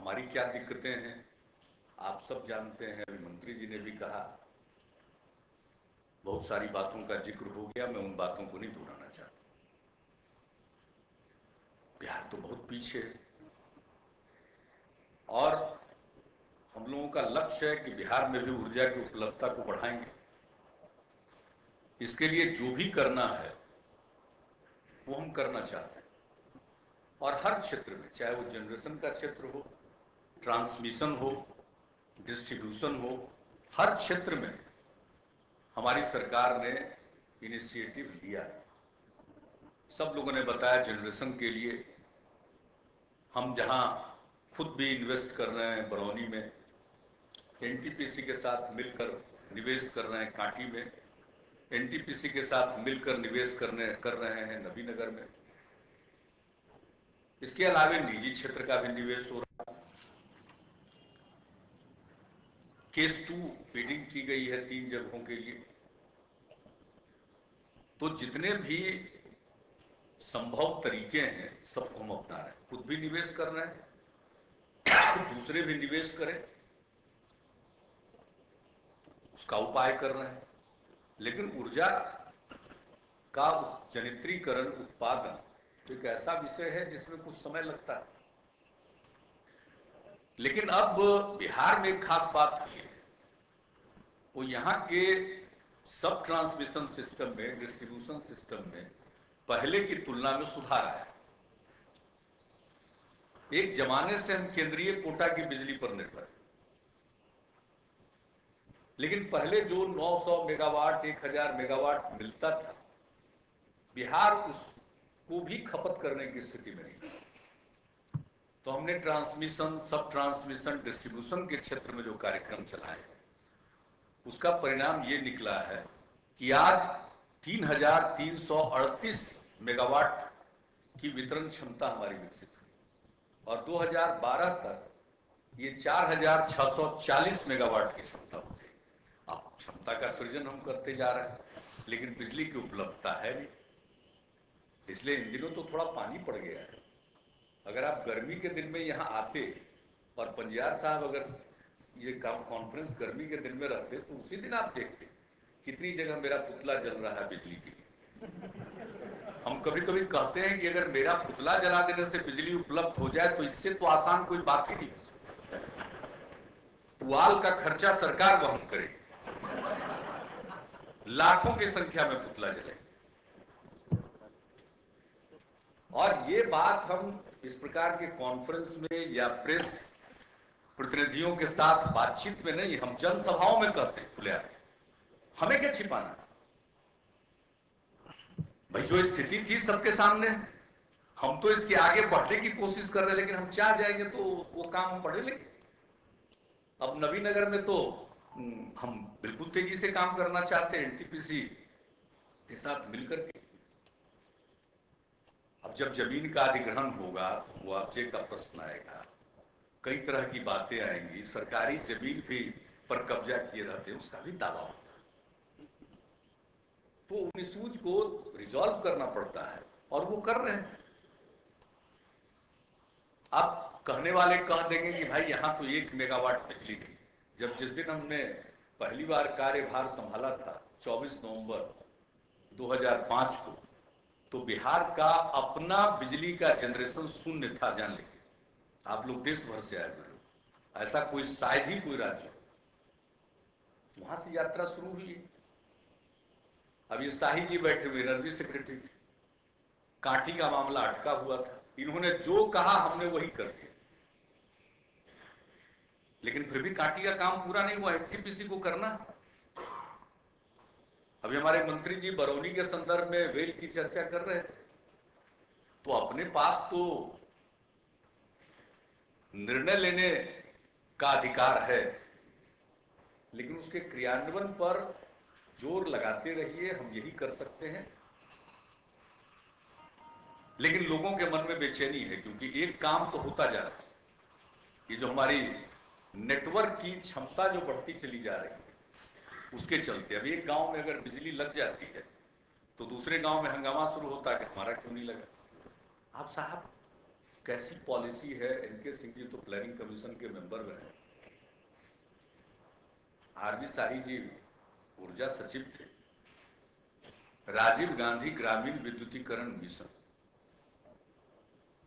हमारी क्या दिक्कतें हैं आप सब जानते हैं। अभी मंत्री जी ने भी कहा, बहुत सारी बातों का जिक्र हो गया, मैं उन बातों को नहीं दोहराना चाहता। बिहार तो बहुत पीछे है और हम लोगों का लक्ष्य है कि बिहार में भी ऊर्जा की उपलब्धता को बढ़ाएंगे। इसके लिए जो भी करना है वो हम करना चाहते हैं और हर क्षेत्र में, चाहे वो जनरेशन का क्षेत्र हो, ट्रांसमिशन हो, डिस्ट्रीब्यूशन हो, हर क्षेत्र में हमारी सरकार ने इनिशिएटिव लिया है। सब लोगों ने बताया जनरेशन के लिए हम जहां खुद भी इन्वेस्ट कर रहे हैं बरौनी में, एनटीपीसी के साथ मिलकर निवेश कर रहे हैं कांटी में, एनटीपीसी के साथ मिलकर निवेश कर रहे हैं नबीनगर में। इसके अलावा निजी क्षेत्र का भी निवेश हो रहा है। केस 2 बिडिंग की गई है 3 जगहों के लिए। तो जितने भी संभव तरीके हैं सबको हम अपना रहे हैं। खुद भी निवेश कर रहे हैं, दूसरे भी निवेश करें, उसका उपाय कर रहे हैं। लेकिन ऊर्जा का जनित्रीकरण, उत्पादन एक ऐसा विषय है जिसमें कुछ समय लगता है। लेकिन अब बिहार में एक खास बात हुई है, वो यहाँ के सब ट्रांसमिशन सिस्टम में, डिस्ट्रीब्यूशन सिस्टम में पहले की तुलना में सुधार आया। एक जमाने से हम केंद्रीय कोटा की बिजली पर निर्भर, लेकिन पहले जो 900 मेगावाट 1000 मेगावाट मिलता था, बिहार उसको भी खपत करने की स्थिति में नहीं। तो हमने ट्रांसमिशन, सब ट्रांसमिशन, डिस्ट्रीब्यूशन के क्षेत्र में जो कार्यक्रम चलाए, उसका परिणाम ये निकला है कि आज 3338 मेगावाट की वितरण क्षमता हमारी विकसित हुई और 2012 तक ये 4640 मेगावाट की क्षमता हो गई। अब क्षमता का सृजन हम करते जा रहे हैं, लेकिन बिजली की उपलब्धता है नहीं। इसलिए इन दिनों तो थोड़ा पानी पड़ गया है। अगर आप गर्मी के दिन में यहाँ आते और पंजाब साहब अगर ये कॉन्फ्रेंस गर्मी के दिन में रहते तो उसी दिन आप देखते कितनी जगह मेरा पुतला जल रहा है बिजली के लिए। हम कभी कभी कहते हैं कि अगर मेरा पुतला जला देने से बिजली उपलब्ध हो जाए तो इससे तो आसान कोई बात ही नहीं हो सकती। पुआल का खर्चा सरकार वहन करे, लाखों की संख्या में पुतला जले। और ये बात हम इस प्रकार के कॉन्फ्रेंस में या प्रेस प्रतिनिधियों के साथ बातचीत में नहीं, हम जनसभाओं में कहते हैं खुले आके। हमें क्या छिपाना भाई, जो स्थिति थी सबके सामने, हम तो इसके आगे बढ़ने की कोशिश कर रहे हैं, लेकिन हम चाह जाएंगे तो वो काम हम बढ़े लेंगे। अब नबीनगर में तो हम बिल्कुल तेजी से काम करना चाहते हैं एनटीपीसी के साथ मिलकर के। अब जब जमीन का अधिग्रहण होगा तो मुआवजे का प्रश्न आएगा, कई तरह की बातें आएंगी, सरकारी जमीन भी पर कब्जा किए रहते हैं उसका भी दावा होता है। तो उन इश्यूज को रिजॉल्व करना पड़ता है और वो कर रहे हैं। आप कहने वाले कह देंगे कि भाई यहां तो 1 मेगावाट बिजली नहीं। जब जिस दिन हमने पहली बार कार्यभार संभाला था 24 नवंबर 2005 को, तो बिहार का अपना बिजली का जनरेशन शून्य था, जान लीजिए। आप लोग देश भर से आए हुए, ऐसा कोई शायद ही कोई राज्य। वहां से यात्रा शुरू हुई। अब ये शाही जी बैठे हुए एनर्जी सेक्रेटरी थे, कांटी का मामला अटका हुआ था, इन्होंने जो कहा हमने वही कर दिया। लेकिन फिर भी कांटी का काम पूरा नहीं हुआ, एनटीपीसी को करना। अभी हमारे मंत्री जी बरौनी के संदर्भ में वेल की चर्चा कर रहे थे, तो अपने पास तो निर्णय लेने का अधिकार है, लेकिन उसके क्रियान्वयन पर जोर लगाते रहिए, हम यही कर सकते हैं। लेकिन लोगों के मन में बेचैनी है, क्योंकि एक काम तो होता जा रहा है, ये जो हमारी नेटवर्क की क्षमता जो बढ़ती चली जा रही है उसके चलते अभी एक गांव में अगर बिजली लग जाती है तो दूसरे गांव में हंगामा शुरू होता है कि हमारा क्यों नहीं लगा। आप साहब कैसी पॉलिसी है। एनके सिंह जी तो प्लानिंग कमीशन के मेंबर रहे, आरबी शाही जी ऊर्जा सचिव थे, राजीव गांधी ग्रामीण विद्युतीकरण मिशन,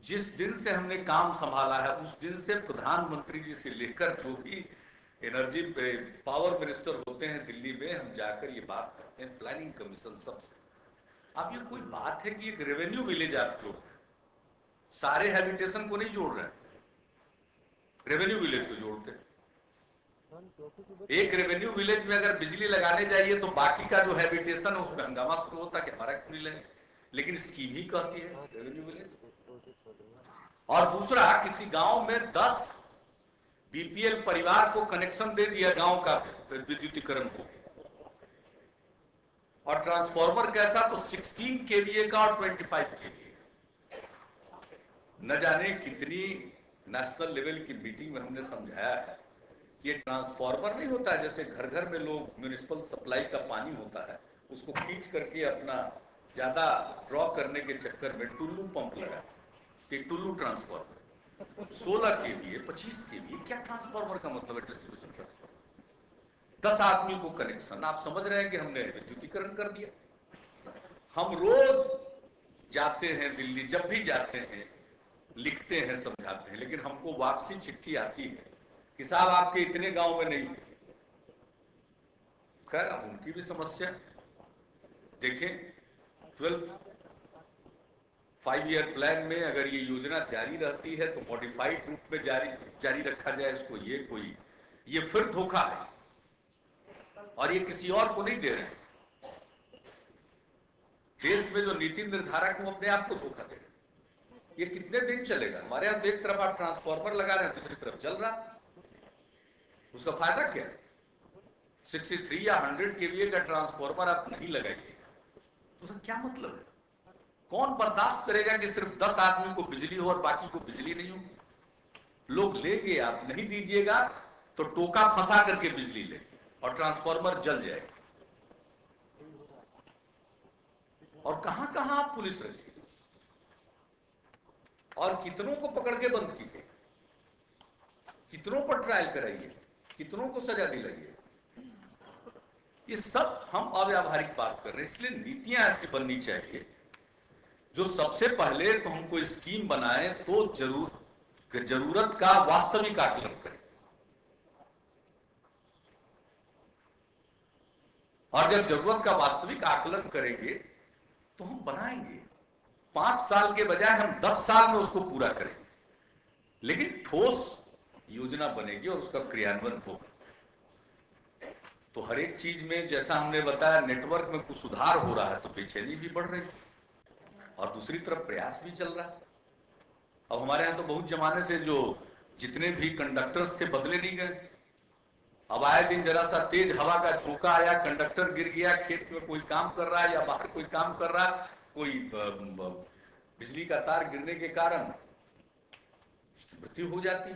जिस दिन से हमने काम संभाला है उस दिन से प्रधानमंत्री जी से लेकर जो भी एनर्जी पावर मिनिस्टर होते हैं दिल्ली में, हम जाकर ये बात करते हैं प्लानिंग कमीशन सबसे। अब ये कोई बात है कि एक रेवेन्यू विलेज आप जोड़ रहे हैं, सारे हैबिटेशन को नहीं जोड़ रहे हैं, रेवेन्यू विलेज को जोड़ते हैं। एक रेवेन्यू विलेज में अगर बिजली लगाने जाइए तो बाकी का जो हैबिटेशन है उसमें हंगामा शुरू होता है कि हमारा क्यों नहीं लगे, लेकिन स्कीम ही कहती है रेवेन्यू विलेज। और दूसरा, किसी गांव में 10 बीपीएल परिवार को कनेक्शन दे दिया गांव का विद्युतीकरण को, और ट्रांसफार्मर कैसा, तो 16 केवीए का और 25 केवीए। न जाने कितनी नेशनल लेवल की मीटिंग में हमने समझाया है कि ये ट्रांसफार्मर नहीं होता है जैसे घर घर में लोग म्यूनिसिपल सप्लाई का पानी होता है उसको खींच करके अपना ज्यादा ड्रॉ करने के चक्कर में टुल्लू पंप लगा, कि टुल्लू ट्रांसफार्मर 16 केवीए 25 केवीए, क्या ट्रांसफार्मर का मतलब है डिस्ट्रीब्यूशन ट्रांसफार्मर। 10 आदमी को कनेक्शन, आप समझ रहे हैं कि हमने विद्युतीकरण कर दिया। हम रोज जाते हैं दिल्ली, जब भी जाते हैं लिखते हैं समझाते हैं, लेकिन हमको वापसी चिट्ठी आती है कि साहब आपके इतने गांव में नहीं। खैर अब उनकी भी समस्या देखें। 5 ईयर प्लान में अगर ये योजना जारी रहती है तो मॉडिफाइड रूप में जारी रखा जाए इसको, ये फिर धोखा है और ये किसी और को नहीं दे रहे हैं। देश में जो नीति निर्धारक वो अपने आप को धोखा दे रहे हैं। ये कितने दिन चलेगा? हमारे यहां एक तरफ आप ट्रांसफार्मर लगा रहे हैं, दूसरी तरफ चल रहा, उसका फायदा क्या है? 63 या 100 केवीए का ट्रांसफार्मर आप नहीं लगाइए तो उसका क्या मतलब है? कौन बर्दाश्त करेगा कि सिर्फ 10 आदमी को बिजली हो और बाकी को बिजली नहीं हो? लोग लेंगे, आप नहीं दीजिएगा तो टोका फंसा करके बिजली ले और ट्रांसफार्मर जल जाएगा। और कहां कहां आप पुलिस रखिए और कितनों को पकड़ के बंद कीजिए, कितनों पर ट्रायल कराइए, कितनों को सजा दिलाइए। ये सब हम अव्यावहारिक बात कर रहे हैं। इसलिए नीतियां ऐसी बननी चाहिए जो सबसे पहले तो हम कोई स्कीम बनाए तो जरूरत का वास्तविक आकलन करें, और जब जरूरत का वास्तविक आकलन करेंगे तो हम बनाएंगे। 5 साल के बजाय हम 10 साल में उसको पूरा करेंगे, लेकिन ठोस योजना बनेगी और उसका क्रियान्वयन होगा। तो हर एक चीज में जैसा हमने बताया नेटवर्क में कुछ सुधार हो रहा है तो बेचैनी भी बढ़ रही है और दूसरी तरफ प्रयास भी चल रहा है। अब हमारे यहां तो बहुत जमाने से जो जितने भी कंडक्टर्स थे बदले नहीं गए। अब आए दिन जरा सा तेज हवा का झोंका आया, कंडक्टर गिर गया, खेत में कोई काम कर रहा है या बाहर कोई काम कर रहा है, कोई बिजली का तार गिरने के कारण उसकी मृत्यु हो जाती।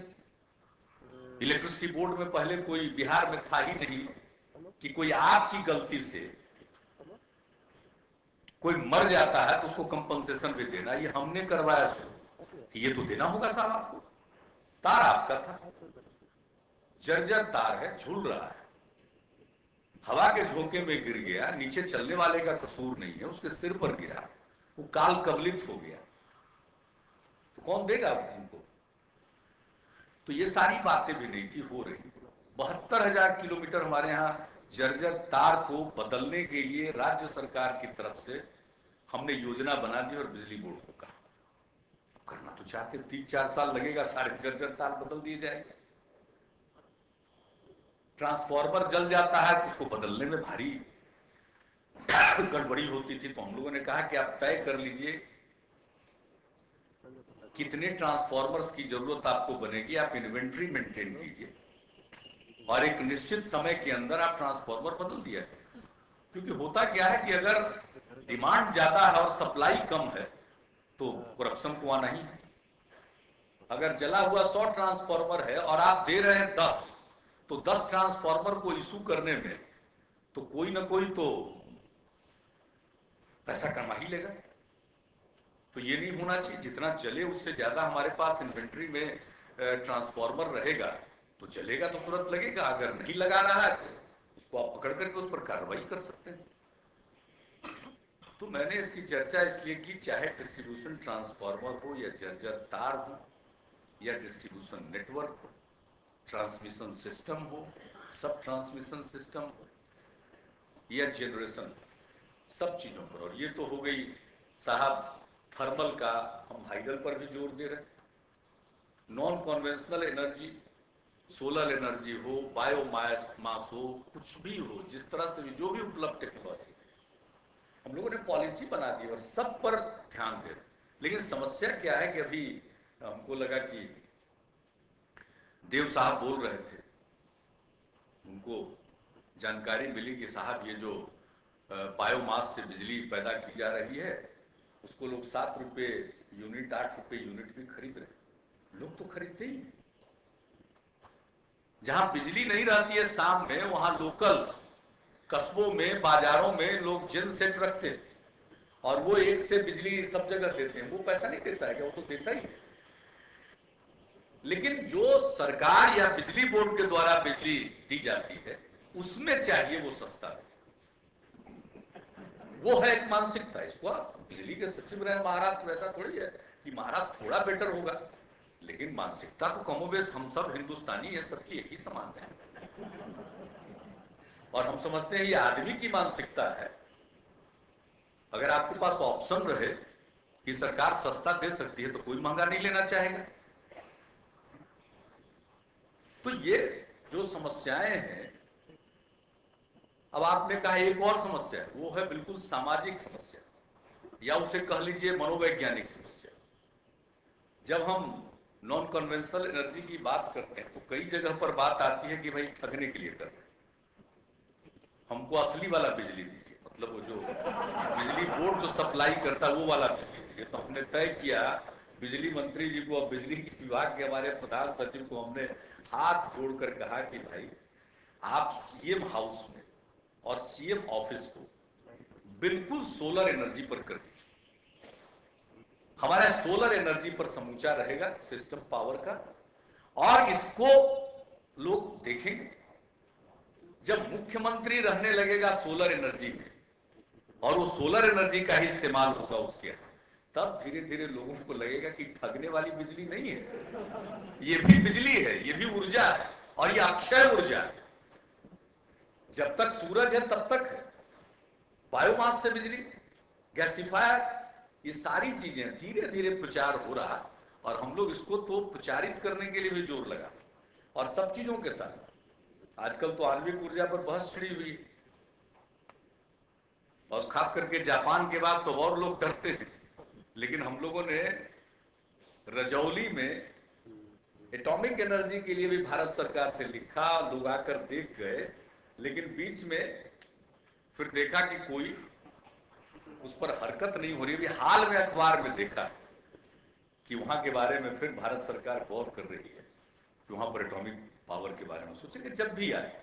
इलेक्ट्रिसिटी बोर्ड में पहले कोई बिहार में था ही नहीं कि कोई आपकी गलती से कोई मर जाता है तो उसको कंपनसेशन भी देना। ये हमने करवाया शुरू कि ये तो देना होगा साहब आपको। तार आपका था, जर्जर तार है, झूल रहा है, हवा के झोंके में गिर गया, नीचे चलने वाले का कसूर नहीं है, उसके सिर पर गिरा, वो काल कवलित हो गया, तो कौन देगा उनको? तो ये सारी बातें भी नहीं थी हो रही। 72,000 किलोमीटर हमारे यहाँ जर्जर तार को बदलने के लिए राज्य सरकार की तरफ से हमने योजना बना दी और बिजली बोर्ड को कहा करना तो चाहते 3-4 साल लगेगा, सारे जर्जर तार बदल दिए जाएंगे। ट्रांसफार्मर जल जाता है तो उसको बदलने में भारी गड़बड़ी होती थी, तो हम लोगों ने कहा कि आप तय कर लीजिए कितने ट्रांसफार्मर्स की जरूरत आपको बनेगी, आप इन्वेंट्री मेंटेन कीजिए और एक निश्चित समय के अंदर आप ट्रांसफार्मर बदल दिया। क्योंकि होता क्या है कि अगर डिमांड ज्यादा है और सप्लाई कम है तो करप्शन को आना ही है। अगर जला हुआ 100 ट्रांसफार्मर है और आप दे रहे हैं 10, तो 10 ट्रांसफार्मर को इशू करने में तो कोई ना कोई तो पैसा कमा ही लेगा। तो ये नहीं होना चाहिए। जितना चले उससे ज्यादा हमारे पास इन्वेंट्री में ट्रांसफार्मर रहेगा तो चलेगा, तो तुरंत लगेगा। अगर नहीं लगा रहा है तो उसको आप पकड़ करके उस पर कार्रवाई कर सकते हैं। तो मैंने इसकी चर्चा इसलिए की, चाहे डिस्ट्रीब्यूशन ट्रांसफार्मर हो या जर्जर तार हो या डिस्ट्रीब्यूशन नेटवर्क हो, ट्रांसमिशन सिस्टम हो, सब ट्रांसमिशन सिस्टम हो या जनरेशन, सब चीजों पर। और ये तो हो गई साहब थर्मल का, हम हाइडल पर भी जोर दे रहे हैं। Non conventional energy, solar energy हो, बायोमास हो, कुछ भी हो, जिस तरह से भी जो भी उपलब्ध टेक्नोलॉजी, हम लोगों ने पॉलिसी बना दी और सब पर ध्यान दे रहे। लेकिन समस्या क्या है कि अभी हमको लगा कि देव साहब बोल रहे थे, उनको जानकारी मिली कि साहब ये जो बायोमास से बिजली पैदा की जा रही है उसको लोग 7 रुपये यूनिट, 8 रुपये यूनिट भी खरीद रहे। लोग तो खरीदते ही। जहां बिजली नहीं रहती है शाम में, वहां लोकल कस्बों में, बाजारों में लोग जिन सेट रखते हैं और वो एक से बिजली सब जगह देते हैं। वो पैसा नहीं देता है क्या? वो तो देता ही है। लेकिन जो सरकार या बिजली बोर्ड के द्वारा बिजली दी जाती है उसमें चाहिए वो सस्ता है। वो है एक मानसिकता। इसको बिजली के सचिव रहे महाराष्ट्र, ऐसा थोड़ी है कि महाराष्ट्र थोड़ा बेटर होगा, लेकिन मानसिकता तो कमोबेश हम सब हिंदुस्तानी है, सबकी एक ही समान है। और हम समझते हैं ये आदमी की मानसिकता है। अगर आपके पास ऑप्शन रहे कि सरकार सस्ता दे सकती है तो कोई महंगा नहीं लेना चाहेगा। तो ये जो समस्याएं हैं, अब आपने कहा एक और समस्या है, वो है बिल्कुल सामाजिक समस्या या उसे कह लीजिए मनोवैज्ञानिक समस्या। जब हम नॉन कन्वेंशनल एनर्जी की बात करते हैं तो कई जगह पर बात आती है कि भाई ठगने के लिए करते हैं, हमको असली वाला बिजली दीजिए, मतलब वो जो बिजली बोर्ड जो सप्लाई करता है वो वाला बिजली दीजिए। तो हमने तय किया बिजली मंत्री जी को, अब बिजली विभाग के हमारे प्रधान सचिव को हमने हाथ जोड़कर कहा कि भाई आप सीएम हाउस में और सीएम ऑफिस को बिल्कुल सोलर एनर्जी पर कर दीजिए। हमारा सोलर एनर्जी पर समूचा रहेगा सिस्टम पावर का, और इसको लोग देखेंगे। जब मुख्यमंत्री रहने लगेगा सोलर एनर्जी में और वो सोलर एनर्जी का ही इस्तेमाल होगा उसके, तब धीरे धीरे लोगों को लगेगा कि ठगने वाली बिजली नहीं है, ये भी बिजली है, ये भी ऊर्जा है, और ये अक्षय ऊर्जा है। जब तक सूरज है तब तक है। बायोमास से बिजली, गैसिफायर, ये सारी चीजें धीरे धीरे प्रचार हो रहा है। और हम लोग इसको तो प्रचारित करने के लिए भी जोर लगा, और सब चीजों के साथ। आजकल तो आणविक ऊर्जा पर बहस छिड़ी हुई, और खास करके जापान के बाद तो और लोग डरते हैं। लेकिन हम लोगों ने रजौली में एटॉमिक एनर्जी के लिए भी भारत सरकार से लिखा, लोग आकर देख गए, लेकिन बीच में फिर देखा कि कोई उस पर हरकत नहीं हो रही। अभी हाल में अखबार में देखा कि वहां के बारे में फिर भारत सरकार गौर कर रही है कि वहां पर एटॉमिक पावर के बारे में सोचे कि जब भी आए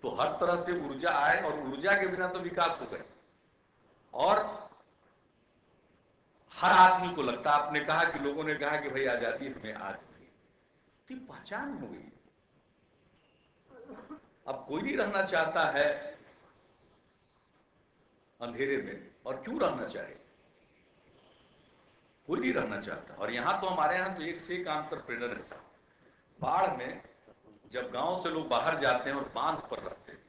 तो हर तरह से ऊर्जा आए, और ऊर्जा के बिना तो विकास हो गए। और हर आदमी को लगता, आपने कहा कि लोगों ने कहा कि भाई आजादी हमें आज मिली, तो पहचान हो गई। अब कोई नहीं रहना चाहता है अंधेरे में, और क्यों रहना चाहे, कोई नहीं रहना चाहता। और यहां तो हमारे यहां तो एक से एक एंटरप्रेन्योर है साहब। बाढ़ में जब गांव से लोग बाहर जाते हैं और बांध पर रहते हैं,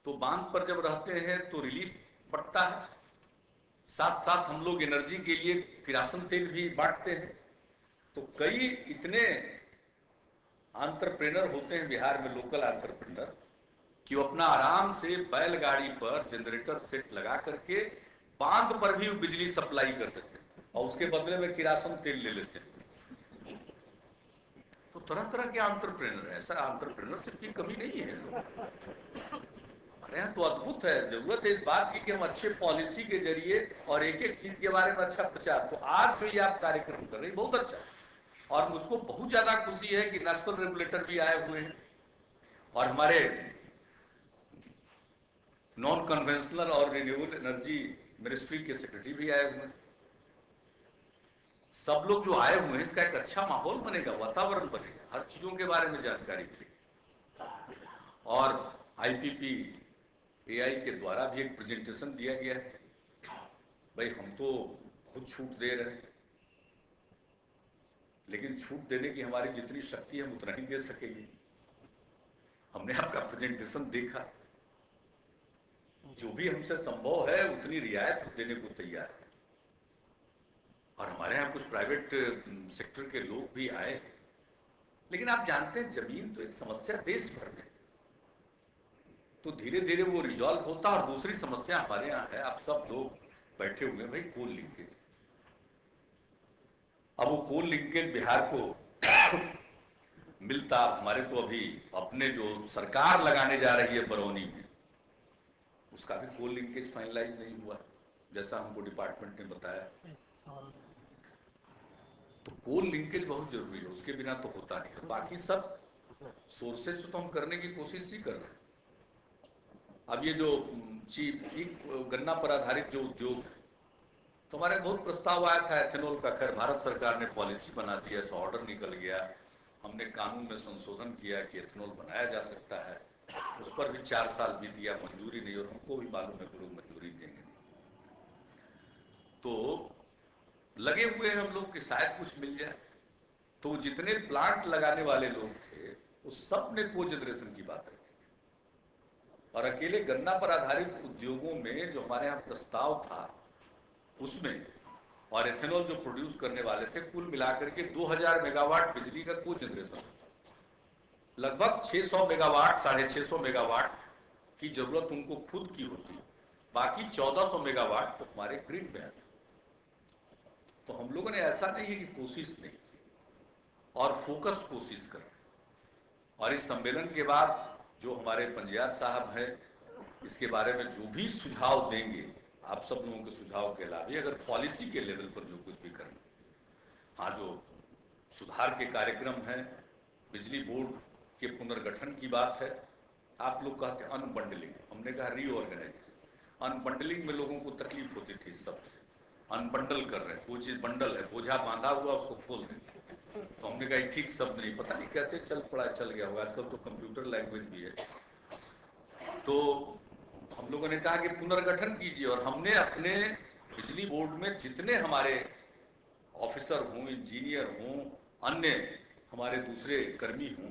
तो बांध पर जब रहते हैं तो रिलीफ पड़ता है, साथ साथ हम लोग एनर्जी के लिए किरासन तेल भी बांटते हैं। तो कई इतने एंटरप्रेन्योर होते हैं बिहार में, लोकल एंटरप्रेन्योर, कि वो अपना आराम से बैलगाड़ी पर जनरेटर सेट लगा करके बांध पर भी बिजली सप्लाई कर सकते हैं, और उसके बदले में किरासन तेल ले लेते हैं। तो तरह तरह के एंटरप्रेन्योर है, ऐसा एंटरप्रेन्योरशिप की कमी नहीं है। अरे यहाँ तो अद्भुत है। जरूरत है इस बात की कि हम अच्छे पॉलिसी के जरिए और एक एक चीज के बारे में अच्छा प्रचार। तो आज जो ये आप कार्यक्रम कर रहे हैं बहुत अच्छा, और मुझको बहुत ज्यादा खुशी है कि नेशनल रेगुलेटर भी आए हुए हैं, और हमारे नॉन कन्वेंशनल और रिन्यूएबल एनर्जी मिनिस्ट्री के सेक्रेटरी भी आए हुए हैं। सब लोग जो आए हुए हैं, इसका एक अच्छा माहौल बनेगा, वातावरण बनेगा, हर चीजों के बारे में जानकारी मिलेगी। और आईपीपी एआई के द्वारा भी एक प्रेजेंटेशन दिया गया है। भाई हम तो खुद छूट दे रहे हैं, लेकिन छूट देने की हमारी जितनी शक्ति है हम उतना ही दे सकेंगे। हमने आपका प्रेजेंटेशन देखा, जो भी हमसे संभव है उतनी रियायत देने को तैयार है। और हमारे यहाँ कुछ प्राइवेट सेक्टर के लोग भी आए, लेकिन आप जानते हैं जमीन तो एक समस्या देश भर में, तो धीरे धीरे वो रिजॉल्व होता। और दूसरी समस्या हमारे यहाँ है, आप सब लोग बैठे हुए भाई, कोल लिंकेज। अब वो कोल लिंकेज बिहार को मिलता, हमारे तो अभी अपने जो सरकार लगाने जा रही है बरौनी में, उसका भी कोल लिंकेज फाइनलाइज नहीं हुआ, जैसा हमको डिपार्टमेंट ने बताया। तो कोल लिंकेज बहुत जरूरी है, उसके बिना तो होता नहीं है। बाकी सब सोर्सेज तो हम करने की कोशिश ही कर रहे हैं। अब ये जो गन्ना पर आधारित जो उद्योग है, तो हमारे बहुत प्रस्ताव आया था एथेनॉल का। खैर भारत सरकार ने पॉलिसी बना दी, ऐसा ऑर्डर निकल गया, हमने कानून में संशोधन किया कि एथेनॉल बनाया जा सकता है। उस पर भी 4 साल बीत गया, मंजूरी नहीं, और हमको भी मालूम है कि लोग मंजूरी देंगे। तो लगे हुए हैं हम लोग कि शायद कुछ मिल जाए। तो जितने प्लांट लगाने वाले लोग थे, उस सब ने को जनरेशन की बात रखी। और अकेले गन्ना पर आधारित उद्योगों में जो हमारे यहाँ प्रस्ताव था उसमें, और एथेनॉल जो प्रोड्यूस करने वाले थे, कुल मिलाकर के 2000 मेगावाट बिजली का को जनरेशन, लगभग 600 मेगावाट 650 मेगावाट की जरूरत उनको खुद की होती, बाकी 1400 मेगावाट तो हमारे ग्रिड में आते। तो हम लोगों ने ऐसा नहीं है कि कोशिश नहीं, और फोकस कोशिश करें। और इस सम्मेलन के बाद जो हमारे पंजियार साहब हैं, इसके बारे में जो भी सुझाव देंगे, आप सब लोगों के सुझाव के अलावा अगर पॉलिसी के लेवल पर जो कुछ भी करें, हाँ जो सुधार के कार्यक्रम हैं, बिजली बोर्ड के पुनर्गठन की बात है। आप लोग कहते हैं अनबंडलिंग, हमने कहा रीऑर्गेनाइजेशन। अनबंडलिंग में लोगों को तकलीफ होती थी, सबसे अनबंडल कर रहे हैं, कोई चीज बंडल है, बोझा बांधा हुआ उसको खोल देंगे। तो हमने कहा ठीक शब्द नहीं, पता नहीं कैसे चल गया होगा, आजकल तो कंप्यूटर लैंग्वेज भी है। तो हम लोगों ने कहा कि पुनर्गठन कीजिए, और हमने अपने बिजली बोर्ड में जितने हमारे ऑफिसर हों, इंजीनियर हों, अन्य हमारे दूसरे कर्मी हों,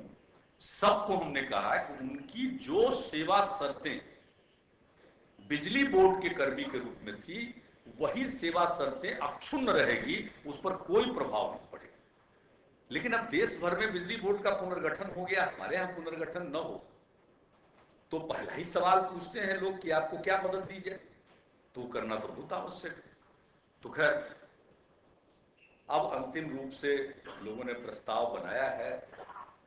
सबको हमने कहा कि उनकी जो सेवा शर्तें बिजली बोर्ड के कर्मी के रूप में थी, वही सेवा शर्तें अक्षुण्ण रहेगी, उस पर कोई प्रभाव नहीं पड़ेगा। लेकिन अब देश भर में बिजली बोर्ड का पुनर्गठन हो गया, हमारे यहाँ पुनर्गठन न हो, तो पहला ही सवाल पूछते हैं लोग कि आपको क्या मदद दी जाए, तो करना तो बहुत आवश्यक है। तो खैर अब अंतिम रूप से लोगों ने प्रस्ताव बनाया है,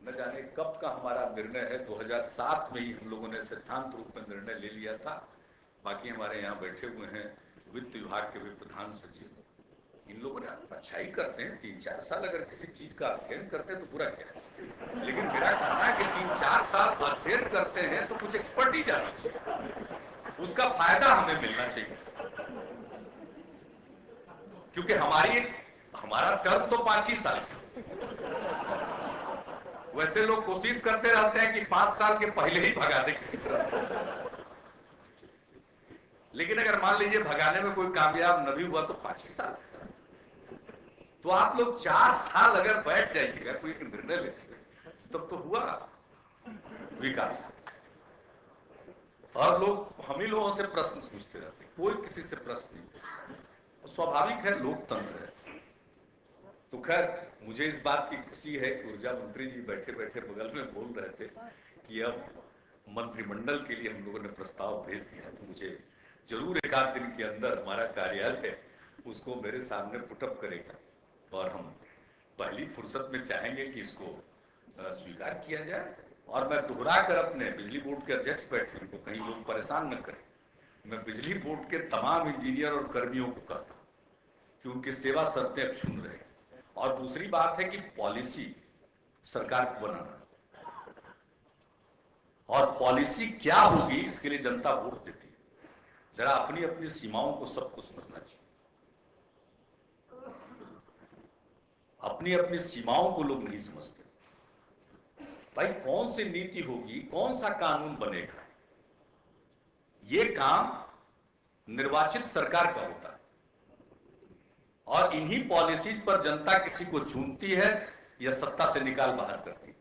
न जाने कब का हमारा निर्णय है, 2007 में ही हम लोगों ने सिद्धांत रूप में निर्णय ले लिया था। बाकी हमारे यहाँ बैठे हुए हैं वित्त विभाग के भी प्रधान सचिव, इन लोगों ने अच्छा ही करते हैं, 3-4 साल अगर किसी चीज का अध्ययन करते हैं तो बुरा क्या है। लेकिन मेरा कहना है कि 3-4 साल अध्ययन करते हैं तो कुछ एक्सपर्टीज आना चाहिए, उसका फायदा हमें मिलना चाहिए। क्योंकि हमारा टर्म तो 5 ही साल, वैसे लोग कोशिश करते रहते हैं कि 5 साल के पहले ही भगा दे किसी तरह से। लेकिन अगर मान लीजिए भगाने में कोई कामयाब नहीं हुआ तो 5 ही साल, तो आप लोग 4 साल अगर बैठ जाइएगा कोई निर्णय लेने, तब तो हुआ विकास। और लोग हम ही लोगों से प्रश्न पूछते रहते, कोई किसी से प्रश्न नहीं, स्वाभाविक है, लोकतंत्र है। तो खैर मुझे इस बात की खुशी है कि ऊर्जा मंत्री जी बैठे बैठे बगल में बोल रहे थे कि अब मंत्रिमंडल के लिए हम लोगों ने प्रस्ताव भेज दिया, तो मुझे जरूर 1-8 दिन के अंदर हमारा कार्यालय उसको मेरे सामने पुटअप करेगा, और हम पहली फुर्सत में चाहेंगे कि इसको स्वीकार किया जाए। और मैं दोहरा कर अपने बिजली बोर्ड के अध्यक्ष बैठे हैं, कहीं लोग परेशान न करें, मैं बिजली बोर्ड के तमाम इंजीनियर और कर्मियों को कहता हूं कि उनकी सेवा शर्तें अक्षुण्ण रहे। और दूसरी बात है कि पॉलिसी सरकार को बनाना, और पॉलिसी क्या होगी इसके लिए जनता वोट देती है। जरा अपनी अपनी सीमाओं को सबको समझना चाहिए। अपनी अपनी सीमाओं को लोग नहीं समझते। भाई कौन सी नीति होगी, कौन सा कानून बनेगा, ये काम निर्वाचित सरकार का होता है और इन्हीं पॉलिसीज पर जनता किसी को चुनती है या सत्ता से निकाल बाहर करती है।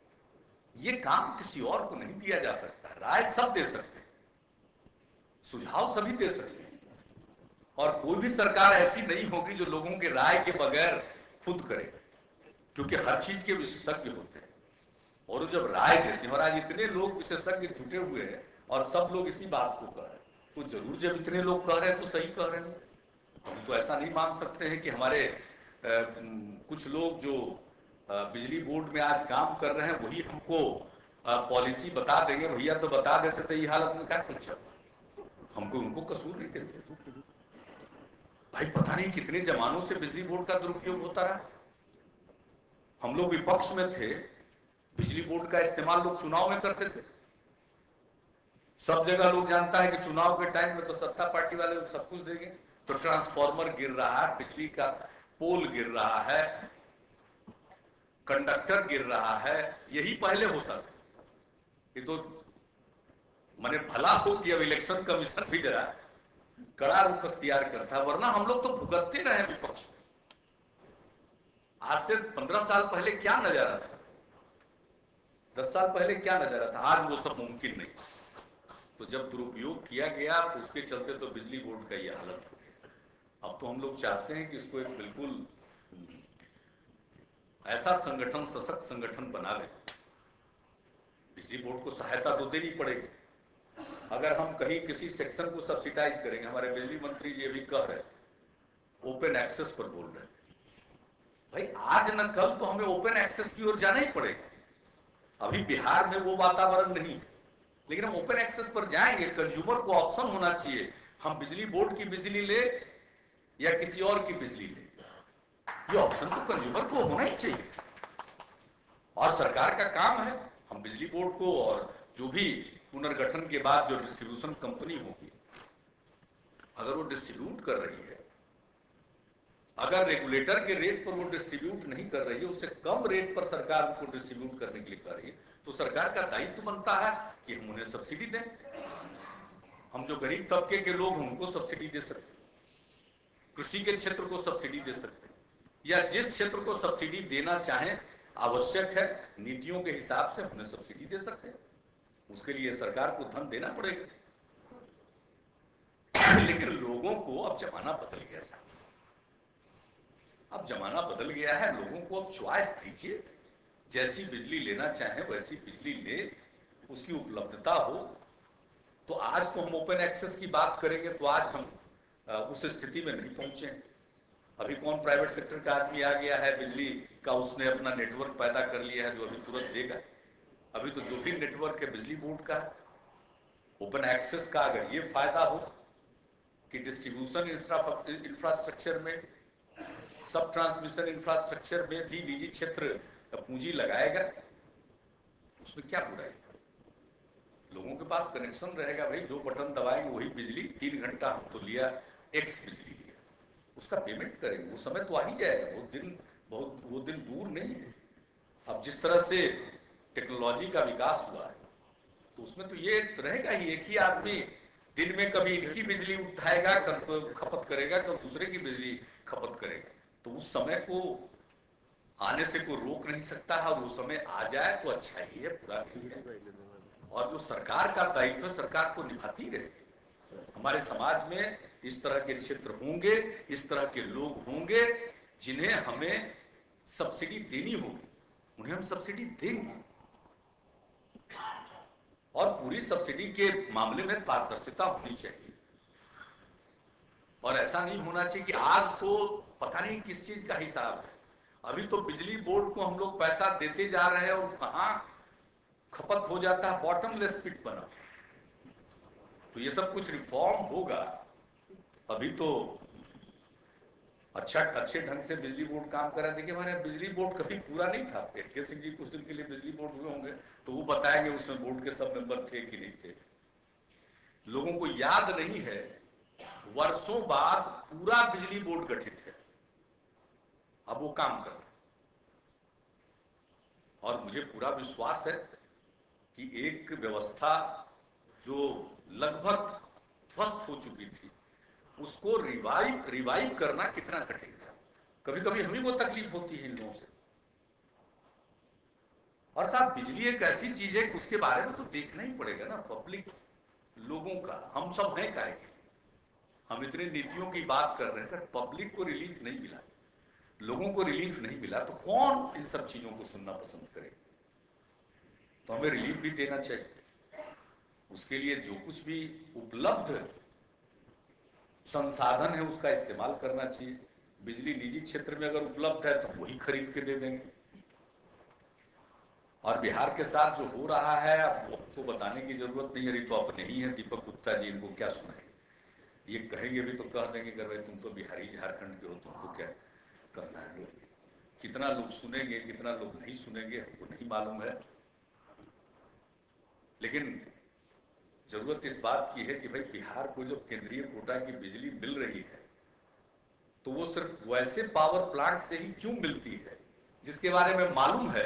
ये काम किसी और को नहीं दिया जा सकता। राय सब दे सकते हैं, सुझाव सभी दे सकते हैं, और कोई भी सरकार ऐसी नहीं होगी जो लोगों के राय के बगैर खुद करे, क्योंकि हर चीज के विशेषज्ञ होते हैं और वो जब राय देते हैं, और आज इतने लोग विशेषज्ञ जुटे हुए हैं और सब लोग इसी बात को कह रहे हैं, तो जरूर जब इतने लोग कह रहे हैं तो सही कह रहे हैं। हम तो ऐसा नहीं मान सकते हैं कि हमारे कुछ लोग जो बिजली बोर्ड में आज काम कर रहे हैं वही हमको पॉलिसी बता देंगे। भैया तो बता देते थे, ये हालत में क्या कुछ हमको उनको कसूर नहीं देते। भाई पता नहीं कितने जमानों से बिजली बोर्ड का दुरुपयोग होता रहा। हम लोग विपक्ष में थे, बिजली बोर्ड का इस्तेमाल लोग चुनाव में करते थे। सब जगह लोग जानता है कि चुनाव के टाइम में तो सत्ता पार्टी वाले लोग सब कुछ देंगे, तो ट्रांसफार्मर गिर रहा है, बिजली का पोल गिर रहा है, कंडक्टर गिर रहा है, यही पहले होता था। ये तो माने भला हो कि अब इलेक्शन कमीशन भी जरा कड़ा रुख अख्तियार करता, वरना हम लोग तो भुगतते रहे विपक्ष में। आज से 15 साल पहले क्या नजारा था, 10 साल पहले क्या नजारा था, आज वो सब मुमकिन नहीं। तो जब दुरुपयोग किया गया तो उसके चलते तो बिजली बोर्ड का ये हालत हो गया। अब तो हम लोग चाहते हैं कि इसको एक बिल्कुल ऐसा संगठन, सशक्त संगठन बना ले। बिजली बोर्ड को सहायता तो देनी पड़ेगी। अगर हम कहीं किसी सेक्शन को सब्सिडाइज करेंगे, हमारे बिजली मंत्री जी अभी कह रहे ओपन एक्सेस पर बोल रहे, भाई आज न कल तो हमें ओपन एक्सेस की ओर जाना ही पड़ेगा। अभी बिहार में वो वातावरण नहीं, लेकिन हम ओपन एक्सेस पर जाएंगे। कंज्यूमर को ऑप्शन होना चाहिए, हम बिजली बोर्ड की बिजली ले या किसी और की बिजली ले, ये ऑप्शन तो कंज्यूमर को होना ही चाहिए। और सरकार का काम है, हम बिजली बोर्ड को और जो भी पुनर्गठन के बाद जो डिस्ट्रीब्यूशन कंपनी होगी, अगर वो डिस्ट्रीब्यूट कर रही है, अगर रेगुलेटर के रेट पर वो डिस्ट्रीब्यूट नहीं कर रही है, उससे कम रेट पर सरकार को डिस्ट्रीब्यूट करने के लिए कर रही है, तो सरकार का दायित्व बनता है कि हम उन्हें सब्सिडी दें। हम जो गरीब तबके के लोग हैं उनको सब्सिडी दे सकते हैं, कृषि के क्षेत्र को सब्सिडी दे सकते हैं, या जिस क्षेत्र को सब्सिडी देना चाहें, आवश्यक है नीतियों के हिसाब से उन्हें सब्सिडी दे सकते हैं। उसके लिए सरकार को धन देना पड़ेगा। लेकिन लोगों को अब जमाना बदल गया साहब, अब जमाना बदल गया है। लोगों को अब चॉइस दीजिए, जैसी बिजली लेना चाहें वैसी बिजली ले, उसकी उपलब्धता हो। तो आज तो हम ओपन एक्सेस की बात करेंगे तो आज हम उस स्थिति में नहीं पहुंचे। अभी कौन प्राइवेट सेक्टर का आदमी आ गया है बिजली का, उसने अपना नेटवर्क पैदा कर लिया है जो अभी तुरंत देगा। अभी तो जो भी नेटवर्क है बिजली बोर्ड का, ओपन एक्सेस का अगर ये फायदा हो कि डिस्ट्रीब्यूशन इंफ्रास्ट्रक्चर में, सब ट्रांसमिशन इंफ्रास्ट्रक्चर में भी निजी क्षेत्र पूंजी लगाएगा, उसमें क्या बुराई है। लोगों के पास कनेक्शन रहेगा, भाई जो बटन दबाएंगे वही बिजली, 3 घंटा तो लिया, एक्स बिजली लिया, उसका पेमेंट करेंगे। वो समय तो आ ही जाएगा, वो दिन दूर नहीं है। अब जिस तरह से टेक्नोलॉजी का विकास हुआ है तो उसमें तो ये रहेगा ही, एक ही आदमी दिन में कभी इनकी बिजली उठाएगा, खपत करेगा, कभी दूसरे की बिजली खपत करेगा। तो उस समय को आने से कोई रोक नहीं सकता है, और वो समय आ जाए तो अच्छा ही है, बुरा नहीं है। और जो सरकार का दायित्व सरकार को निभाती रहे। हमारे समाज में इस तरह के क्षेत्र होंगे, इस तरह के लोग होंगे जिन्हें हमें सब्सिडी देनी होगी, उन्हें हम सब्सिडी देंगे। और पूरी सब्सिडी के मामले में पारदर्शिता होनी चाहिए, और ऐसा नहीं होना चाहिए कि आज तो पता नहीं किस चीज का हिसाब है। अभी तो बिजली बोर्ड को हम लोग पैसा देते जा रहे हैं और कहां खपत हो जाता है, बॉटमलेस पिट बना। तो ये सब कुछ रिफॉर्म होगा। अभी तो अच्छे ढंग से बिजली बोर्ड काम कर रहा है। देखिए हमारे बिजली बोर्ड कभी पूरा नहीं था। के सिंह जी कुछ दिन के लिए बिजली बोर्ड हुए होंगे तो वो बताएंगे उसमें बोर्ड के सब मेंबर थे कि नहीं थे। लोगों को याद नहीं है, वर्षों बाद पूरा बिजली बोर्ड गठित है, अब वो काम कर रहा है। और मुझे पूरा विश्वास है कि एक व्यवस्था जो लगभग ध्वस्त हो चुकी थी उसको रिवाइव करना कितना कठिन है। कभी कभी हमें वो तकलीफ होती है इन लोगों से। और साहब बिजली एक ऐसी चीज है कि उसके बारे में तो देखना ही पड़ेगा ना, पब्लिक लोगों का, हम सब हैं काहे के, हम इतने नीतियों की बात कर रहे हैं, पब्लिक को रिलीफ नहीं मिला, लोगों को रिलीफ नहीं मिला, तो कौन इन सब चीजों को सुनना पसंद करे। तो हमें रिलीफ भी देना चाहिए। उसके लिए जो कुछ भी उपलब्ध संसाधन है उसका इस्तेमाल करना चाहिए। बिजली निजी क्षेत्र में अगर उपलब्ध है तो वही खरीद के दे देंगे। और बिहार के साथ जो हो रहा है अब तो बताने की जरूरत नहीं है, तो अपने ही है दीपक गुप्ता जी, इनको क्या सुनाएंगे, ये कहेंगे भी तो कह देंगे कि भाई तुम तो बिहारी झारखंड के हो, तुमको क्या करना है। कितना लोग सुनेंगे कितना लोग नहीं सुनेंगे हमको नहीं मालूम है, लेकिन जरूरत इस बात की है कि भाई बिहार को जब केंद्रीय कोटा की बिजली मिल रही है तो वो सिर्फ वैसे पावर प्लांट से ही क्यों मिलती है जिसके बारे में मालूम है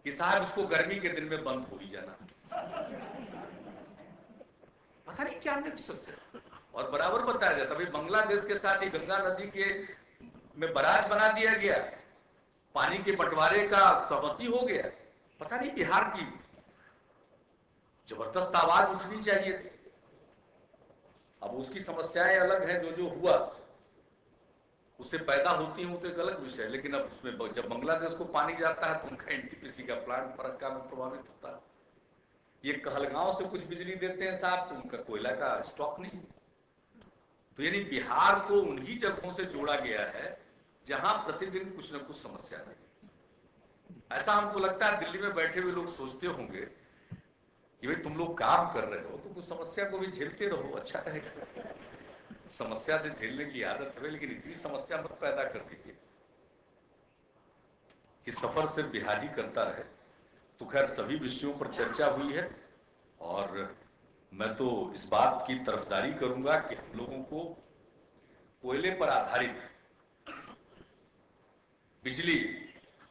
कि साहब इसको गर्मी के दिन में बंद हो ही जाना, पता नहीं क्या नेक्सस है। और बराबर बताया जाता है बांग्लादेश के साथ ही गंगा नदी के में बराज बना दिया गया, पानी के बंटवारे का सहमति हो गया। पता नहीं बिहार की जबरदस्त आवाज उठनी चाहिए थी। अब उसकी समस्याएं अलग हैं, जो हुआ उससे पैदा होती है वो तो एक अलग विषय है, लेकिन अब उसमें जब बांग्लादेश को पानी जाता है तो उनका एनटीपीसी का प्लांट फरक्का में प्रभावित होता है। ये कहलगांव से कुछ बिजली देते हैं साहब तो उनका कोयला का स्टॉक नहीं। तो यानी बिहार को उन्हीं जगहों से जोड़ा गया है जहां प्रतिदिन कुछ न कुछ समस्या है। ऐसा हमको लगता है दिल्ली में बैठे हुए लोग सोचते होंगे कि भाई तुम लोग काम कर रहे हो तो कुछ समस्या को भी झेलते रहो, अच्छा रहेगा। समस्या से झेलने की आदत है, लेकिन इतनी समस्या मत पैदा कर दीजिए कि सफर सिर्फ बिहार ही करता रहे। तो खैर सभी विषयों पर चर्चा हुई है और मैं तो इस बात की तरफदारी करूंगा कि हम लोगों को कोयले पर आधारित बिजली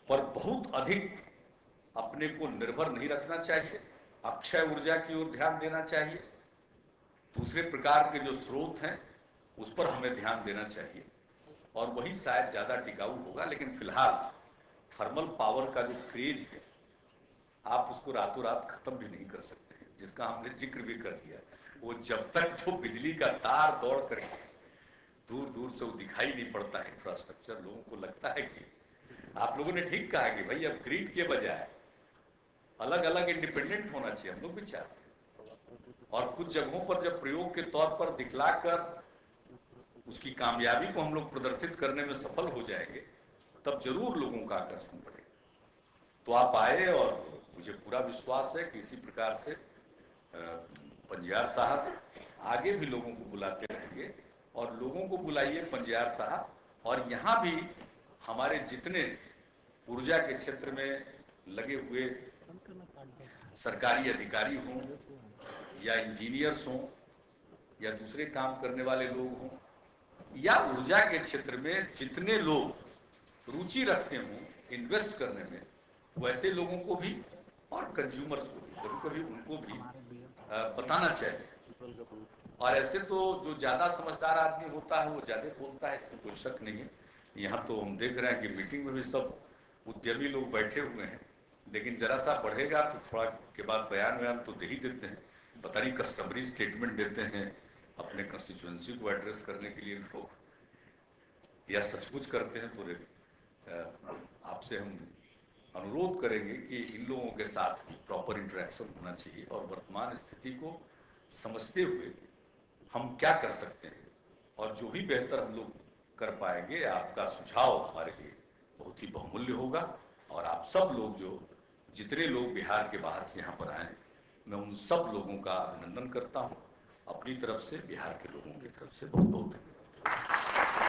पर बहुत अधिक अपने को निर्भर नहीं रखना चाहिए, अक्षय ऊर्जा की ओर ध्यान देना चाहिए। दूसरे प्रकार के जो स्रोत हैं उस पर हमें ध्यान देना चाहिए और वही शायद ज्यादा टिकाऊ होगा। लेकिन फिलहाल थर्मल पावर का जो क्रेज है आप उसको रातों रात खत्म भी नहीं कर सकते हैं, जिसका हमने जिक्र भी कर दिया। वो जब तक जो बिजली का तार दौड़ करके दूर दूर से वो दिखाई नहीं पड़ता है इंफ्रास्ट्रक्चर, लोगों को लगता है कि आप लोगों ने ठीक कहा कि भाई अब ग्रिड के बजाय अलग अलग इंडिपेंडेंट होना चाहिए, हम लोग भी चाहते हैं। और कुछ जगहों पर जब प्रयोग के तौर पर दिखलाकर उसकी कामयाबी को हम लोग प्रदर्शित करने में सफल हो जाएंगे तब जरूर लोगों का आकर्षण बढ़ेगा। तो आप आए और मुझे पूरा विश्वास है कि इसी प्रकार से पंजियार साहब आगे भी लोगों को बुलाते रहेंगे और लोगों को बुलाइए पंजियार साहब। और यहाँ भी हमारे जितने ऊर्जा के क्षेत्र में लगे हुए सरकारी अधिकारी हों या इंजीनियर्स हों या दूसरे काम करने वाले लोग हों या ऊर्जा के क्षेत्र में जितने लोग रुचि रखते हों इन्वेस्ट करने में, वैसे लोगों को भी और कंज्यूमर्स को भी कभी कभी उनको भी बताना चाहिए। और ऐसे तो जो ज्यादा समझदार आदमी होता है वो ज्यादा बोलता है, इसमें कोई शक नहीं है। यहाँ तो हम देख रहे हैं कि मीटिंग में भी सब उद्यमी लोग बैठे हुए हैं, लेकिन जरा सा बढ़ेगा तो थोड़ा के बाद बयान तो दे ही देते हैं। पता नहीं कस्टमरी स्टेटमेंट देते हैं अपने कंस्टिट्यूएंसी को एड्रेस करने के लिए लोग, या सचमुच करते हैं। तो आपसे हम अनुरोध करेंगे कि इन लोगों के साथ प्रॉपर इंटरेक्शन होना चाहिए और वर्तमान स्थिति को समझते हुए हम क्या कर सकते हैं और जो भी बेहतर हम लोग कर पाएंगे, आपका सुझाव हमारे लिए बहुत ही बहुमूल्य होगा। और आप सब लोग जो जितने लोग बिहार के बाहर से यहाँ पर आए, मैं उन सब लोगों का अभिनंदन करता हूँ। अपनी तरफ से बिहार के लोगों की तरफ से बहुत बहुत धन्यवाद।